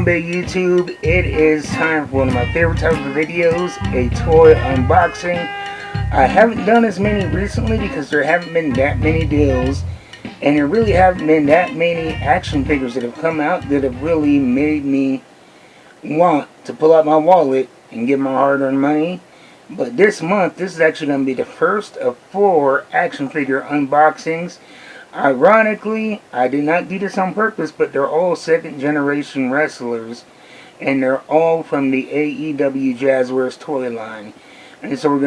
on, big YouTube? It is time for one of my favorite types of videos, a toy unboxing. I haven't done as many recently because there haven't been that many deals, and there really haven't been that many action figures that have come out that have really made me want to pull out my wallet and give my hard-earned money. But this month, this is actually going to be the first of 4 action figure unboxings. Ironically, I did not do this on purpose, but they're all second generation wrestlers, and they're all from the AEW Jazwares toy line. And so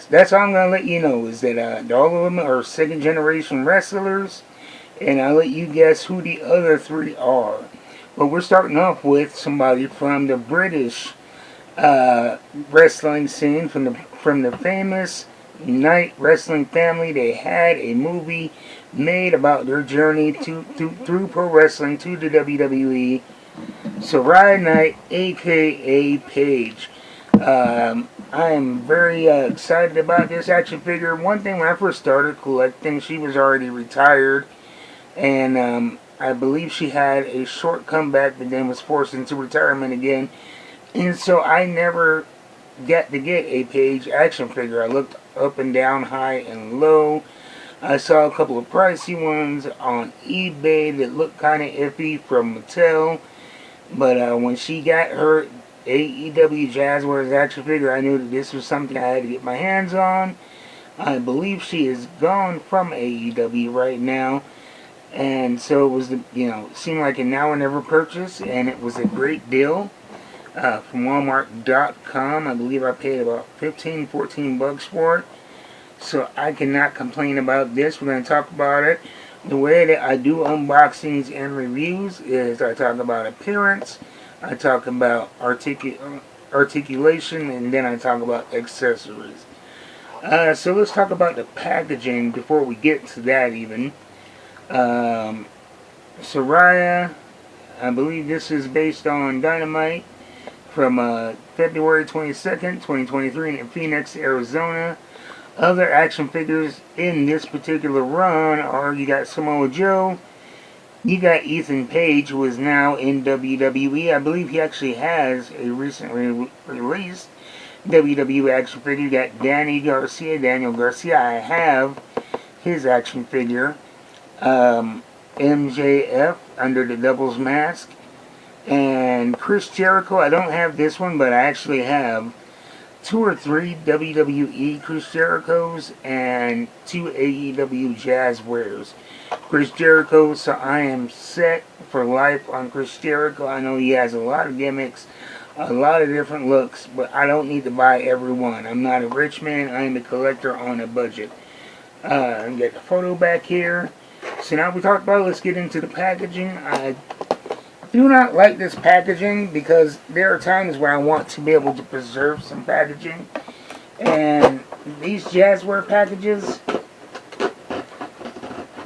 that's all I'm gonna let you know, is that all of them are second generation wrestlers, and I'll let you guess who the other 3 are. But we're starting off with somebody from the British wrestling scene, from the famous Night Wrestling family. They had a movie made about their journey through pro wrestling to the WWE. Saraya Knight, aka Paige. I am very excited about this action figure. One thing, when I first started collecting, she was already retired, and I believe she had a short comeback, but then was forced into retirement again. And so I never got to get a Paige action figure. I looked up and down, high and low. I saw a couple of pricey ones on eBay that looked kind of iffy from Mattel. But when she got her AEW Jazwares action figure, I knew that this was something I had to get my hands on. I believe she is gone from AEW right now. And so it was, it seemed like a now or never purchase, and it was a great deal. From Walmart.com. I believe I paid about $14 for it. So I cannot complain about this. We're going to talk about it. The way that I do unboxings and reviews is I talk about appearance, I talk about articulation, and then I talk about accessories. So let's talk about the packaging before we get to that even. Saraya, I believe this is based on Dynamite, from February 22nd, 2023 in Phoenix, Arizona. Other action figures in this particular run are, you got Samoa Joe, you got Ethan Page, who is now in WWE. I believe he actually has a recently released WWE action figure. You got Daniel Garcia. I have his action figure. MJF under the Devil's Mask. And Chris Jericho, I don't have this one, but I actually have 2 or 3 WWE Chris Jerichos and 2 AEW Jazwares Chris Jericho. So I am set for life on Chris Jericho. I know he has a lot of gimmicks, a lot of different looks, but I don't need to buy every one. I'm not a rich man. I am a collector on a budget. Get the photo back here. So now we talked about it, let's get into the packaging. I do not like this packaging because there are times where I want to be able to preserve some packaging, and these Jazwares packages,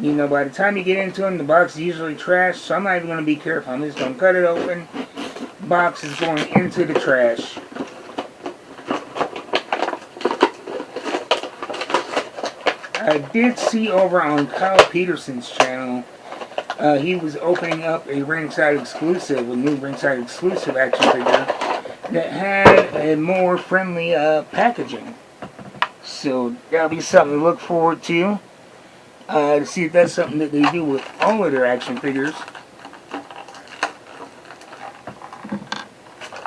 by the time you get into them, the box is usually trash. So I'm not even going to be careful. I'm just going to cut it open. Box is going into the trash. I did see over on Kyle Peterson's channel, he was opening up a ringside exclusive, a new ringside exclusive action figure that had a more friendly packaging. So that'll be something to look forward to see if that's something that they do with all of their action figures.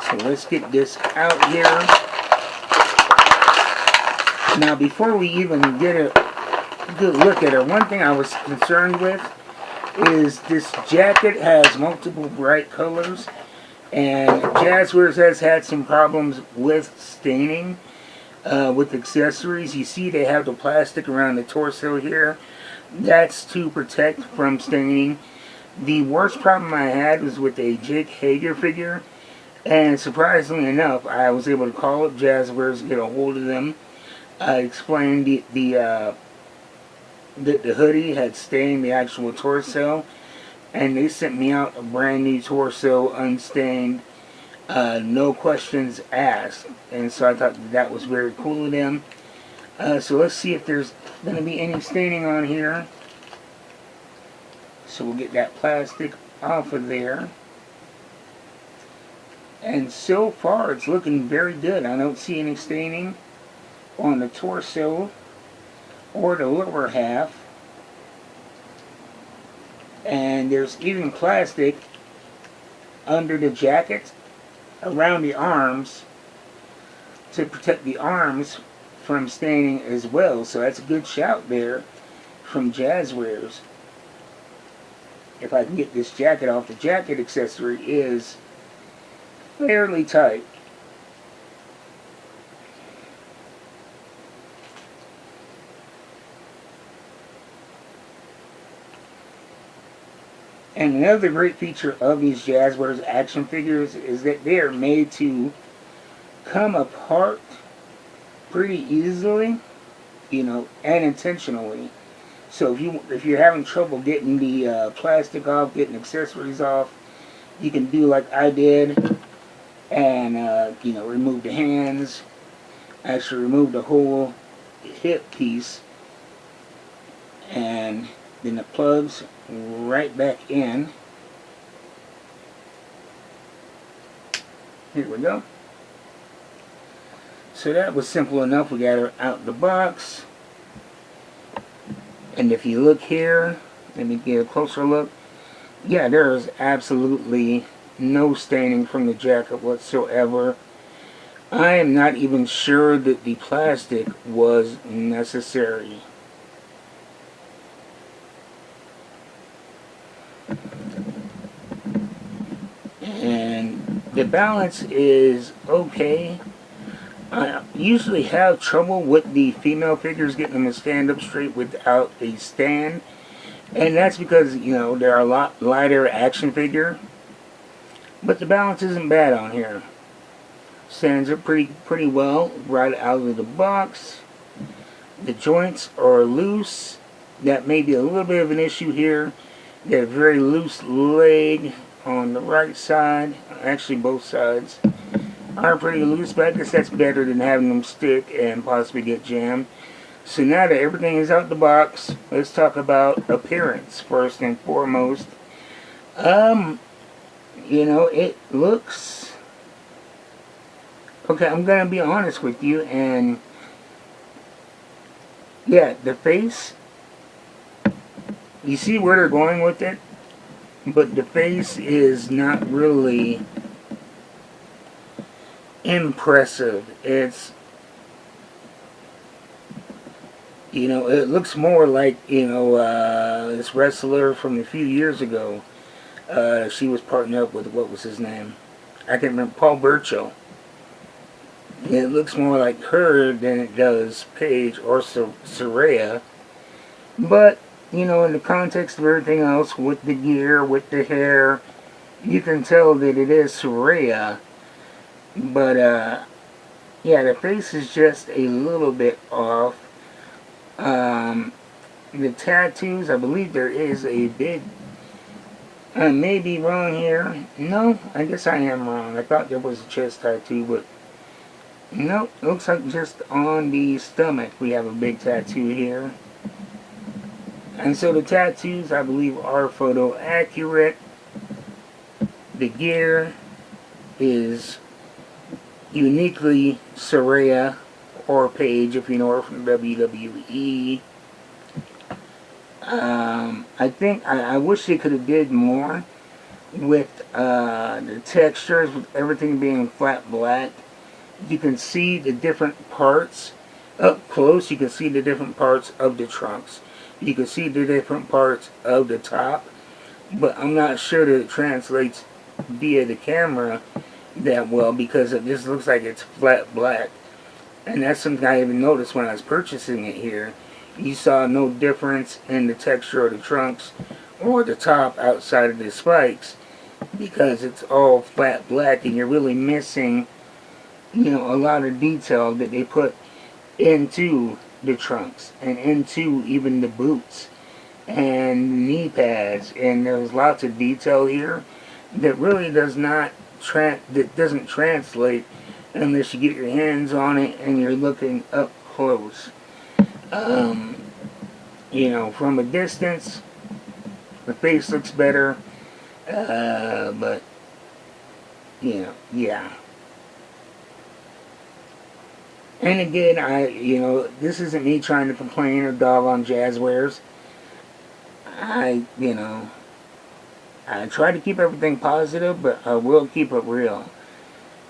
So let's get this out here. Now, before we even get a good look at her, one thing I was concerned with is this jacket has multiple bright colors, and Jazwares has had some problems with staining with accessories. You see they have the plastic around the torso here. That's to protect from staining. The worst problem I had was with a Jake Hager figure, and surprisingly enough, I was able to call up Jazwares, get a hold of them. I explained that the hoodie had stained the actual torso, and they sent me out a brand new torso, unstained, no questions asked. And so I thought that was very cool of them. So let's see if there's going to be any staining on here. So we'll get that plastic off of there. And so far, it's looking very good. I don't see any staining on the torso or the lower half. And there's even plastic under the jacket around the arms to protect the arms from staining as well. So that's a good shout there from Jazwares. If I can get this jacket off, the jacket accessory is fairly tight. And another great feature of these Jazwares action figures is that they are made to come apart pretty easily, and intentionally. So if you're having trouble getting the plastic off, getting accessories off, you can do like I did, and remove the hands. Actually, remove the whole hip piece, and then it plugs right back in. Here we go. So that was simple enough. We got her out the box. And if you look here, let me get a closer look. Yeah, there is absolutely no staining from the jacket whatsoever. I am not even sure that the plastic was necessary. And the balance is okay. I usually have trouble with the female figures getting them to stand up straight without a stand. And that's because, they're a lot lighter action figure. But the balance isn't bad on here. Stands up pretty well right out of the box. The joints are loose. That may be a little bit of an issue here. Got a very loose leg on the right side. Actually, both sides are pretty loose, but I guess that's better than having them stick and possibly get jammed. So now that everything is out the box, let's talk about appearance first and foremost. It looks... Okay, I'm going to be honest with you, and yeah, the face, you see where they're going with it, but the face is not really impressive. It's, it looks more like, this wrestler from a few years ago. She was partnered up with, what was his name? I can't remember, Paul Burchill. It looks more like her than it does Paige or Saraya. But, in the context of everything else, with the gear, with the hair, you can tell that it is Saraya. But, yeah, the face is just a little bit off. The tattoos, I believe there is a big... I may be wrong here. No, I guess I am wrong. I thought there was a chest tattoo, but... Nope, looks like just on the stomach we have a big tattoo here. And so the tattoos, I believe, are photo accurate. The gear is uniquely Saraya or Paige, if you know her from WWE. I think I wish they could have did more with the textures, with everything being flat black. You can see the different parts up close. You can see the different parts of the trunks. You can see the different parts of the top, but I'm not sure that it translates via the camera that well, because it just looks like it's flat black. And that's something I even noticed when I was purchasing it here. You saw no difference in the texture of the trunks or the top outside of the spikes, because it's all flat black and you're really missing, a lot of detail that they put into the trunks and into even the boots and knee pads. And there's lots of detail here that really doesn't translate unless you get your hands on it and you're looking up close. From a distance, the face looks better, but Yeah. And again, this isn't me trying to complain or dog on Jazwares. I, you know, I try to keep everything positive, but I will keep it real.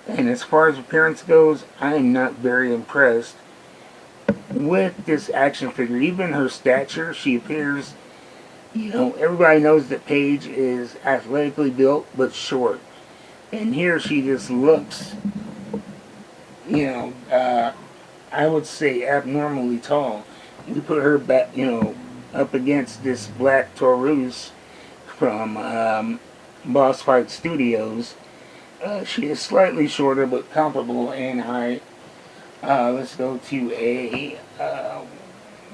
And as far as appearance goes, I am not very impressed with this action figure. Even her stature, she appears, everybody knows that Paige is athletically built but short. And here she just looks, you know, uh, I would say abnormally tall. We put her back, up against this black Taurus from Boss Fight Studios. She is slightly shorter but comparable in height. Let's go to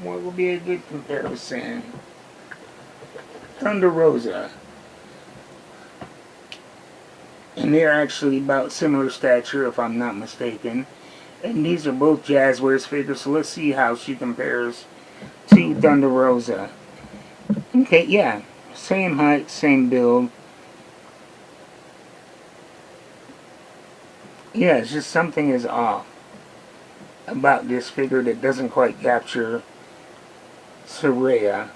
what would be a good comparison? Thunder Rosa. And they're actually about similar stature, if I'm not mistaken. And these are both Jazwares figures, so let's see how she compares to Thunder Rosa. Okay, yeah. Same height, same build. Yeah, it's just something is off about this figure that doesn't quite capture Saraya.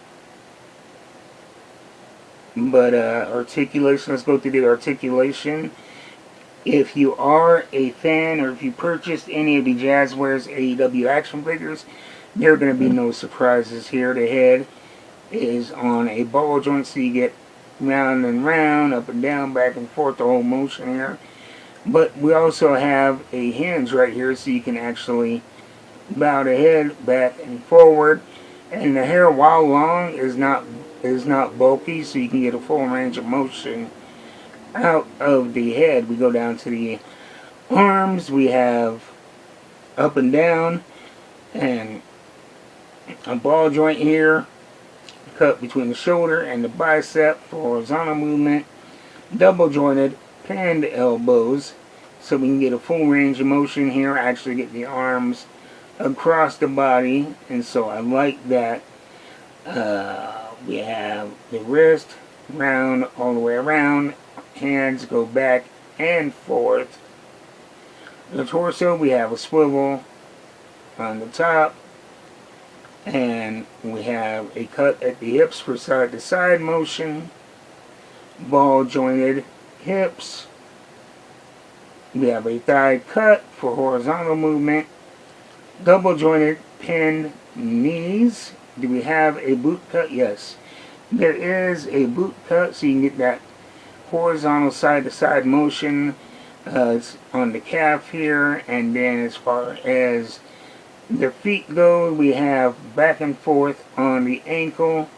But articulation, let's go through the articulation. If you are a fan or if you purchased any of the Jazwares AEW action figures, there are going to be no surprises here. The head is on a ball joint, so you get round and round, up and down, back and forth, the whole motion here. But we also have a hinge right here, so you can actually bow the head back and forward. And the hair, while long, is not bulky, so you can get a full range of motion out of the head. We go down to the arms. We have up and down, and a ball joint here, cut between the shoulder and the bicep for horizontal movement. Double jointed, pinned elbows, so we can get a full range of motion here. Actually get the arms across the body, and so I like that. We have the wrist round all the way around, hands go back and forth. The torso, we have a swivel on the top, and we have a cut at the hips for side to side motion. Ball jointed hips. We have a thigh cut for horizontal movement. Double jointed pinned knees. Do we have a boot cut? Yes. There is a boot cut, so you can get that horizontal side to side motion. It's on the calf here, and then as far as the feet go, we have back and forth on the ankle,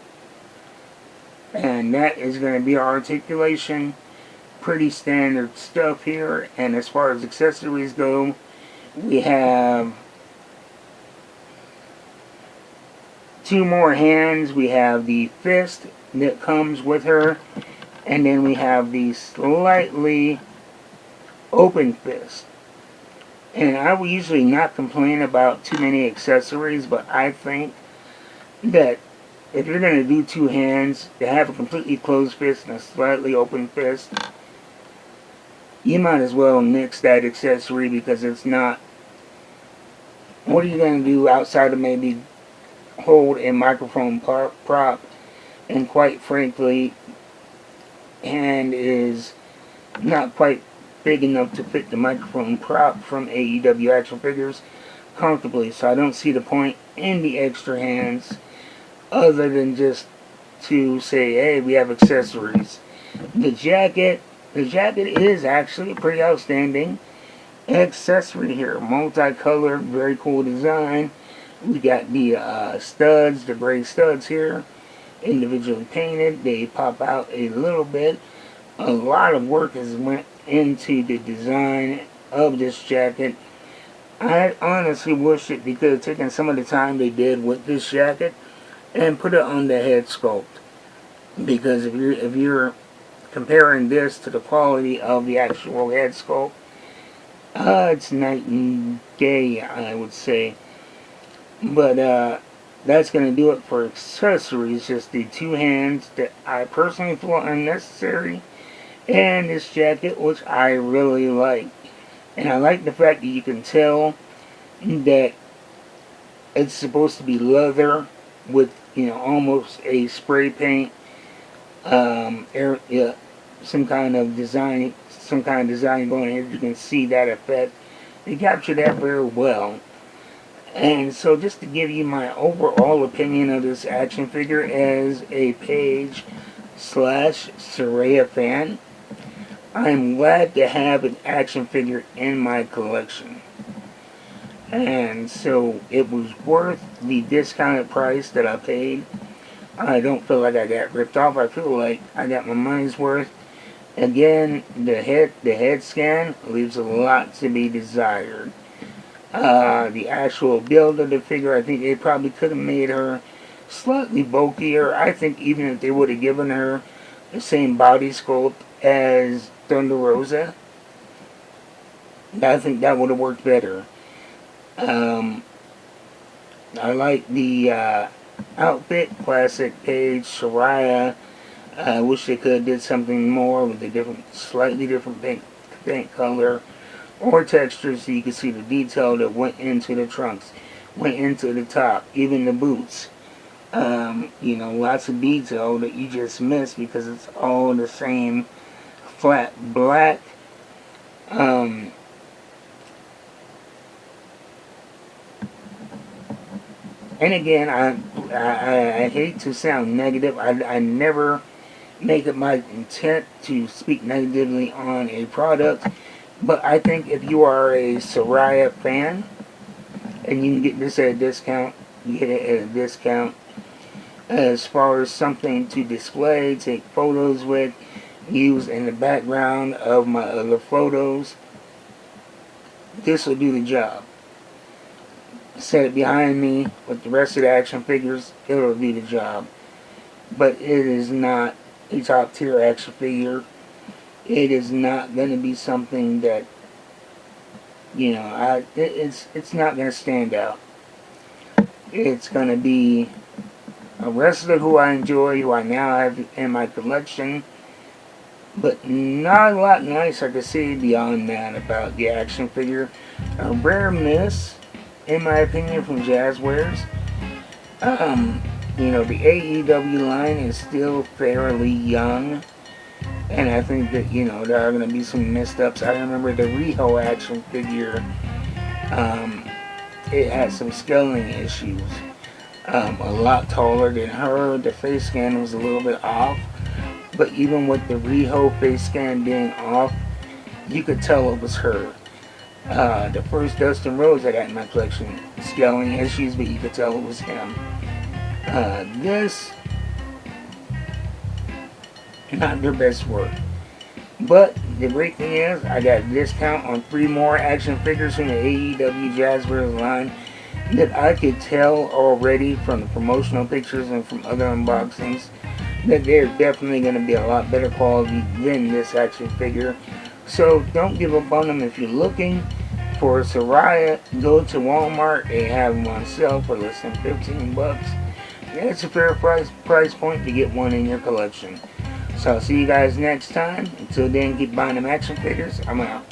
and that is going to be our articulation. Pretty standard stuff here. And as far as accessories go, we have two more hands. We have the fist that comes with her, and then we have the slightly open fist. And I will usually not complain about too many accessories, but I think that if you're going to do two hands, to have a completely closed fist and a slightly open fist, you might as well nix that accessory, because it's not. What are you going to do outside of maybe hold a microphone prop? And quite frankly, hand is not quite big enough to fit the microphone prop from AEW action figures comfortably. So I don't see the point in the extra hands, other than just to say, hey, we have accessories. The jacket is actually a pretty outstanding accessory here. Multicolored, very cool design. We got the studs, the gray studs here, individually painted. They pop out a little bit. A lot of work has went into the design of this jacket. I honestly wish that they could have taken some of the time they did with this jacket and put it on the head sculpt. Because if you're comparing this to the quality of the actual head sculpt, it's night and day, I would say. But that's going to do it for accessories. Just the two hands that I personally feel are unnecessary. and this jacket, which I really like. And I like the fact that you can tell that it's supposed to be leather with, almost a spray paint, yeah, some kind of design going in. You can see that effect. They captured that very well. And so, just to give you my overall opinion of this action figure as a Paige slash Saraya fan, I'm glad to have an action figure in my collection. And so, it was worth the discounted price that I paid. I don't feel like I got ripped off. I feel like I got my money's worth. Again, the head scan leaves a lot to be desired. The actual build of the figure, I think they probably could have made her slightly bulkier. I think even if they would have given her the same body sculpt as Thunder Rosa, I think that would have worked better. I like the outfit, classic Paige Saraya. I wish they could have did something more with a slightly different paint color or texture, so you can see the detail that went into the trunks, went into the top, even the boots. Lots of detail that you just miss because it's all the same flat black. And again, I hate to sound negative. I never make it my intent to speak negatively on a product. But I think if you are a Saraya fan and you can get this at a discount, get it at a discount. As far as something to display, take photos with, use in the background of my other photos, this will do the job. Set it behind me with the rest of the action figures, it'll do the job. But it is not a top tier action figure. It is not going to be something that, it's not going to stand out. It's going to be a wrestler who I enjoy, who I now have in my collection, but not a lot nice I could say beyond that about the action figure. A rare miss, in my opinion, from Jazwares. The AEW line is still fairly young. And I think that, there are going to be some messed ups. I remember the Riho action figure, it had some scaling issues. A lot taller than her. The face scan was a little bit off. But even with the Riho face scan being off, you could tell it was her. The first Dustin Rhodes I got in my collection, scaling issues, but you could tell it was him. This, not their best work. But the great thing is, I got a discount on 3 more action figures from the AEW Jazwares line that I could tell already from the promotional pictures and from other unboxings that they're definitely going to be a lot better quality than this action figure. So don't give up on them. If you're looking for Saraya, go to Walmart. They have them on sale for less than $15. That's a fair price point to get one in your collection. So I'll see you guys next time. Until then, keep buying them action figures. I'm out.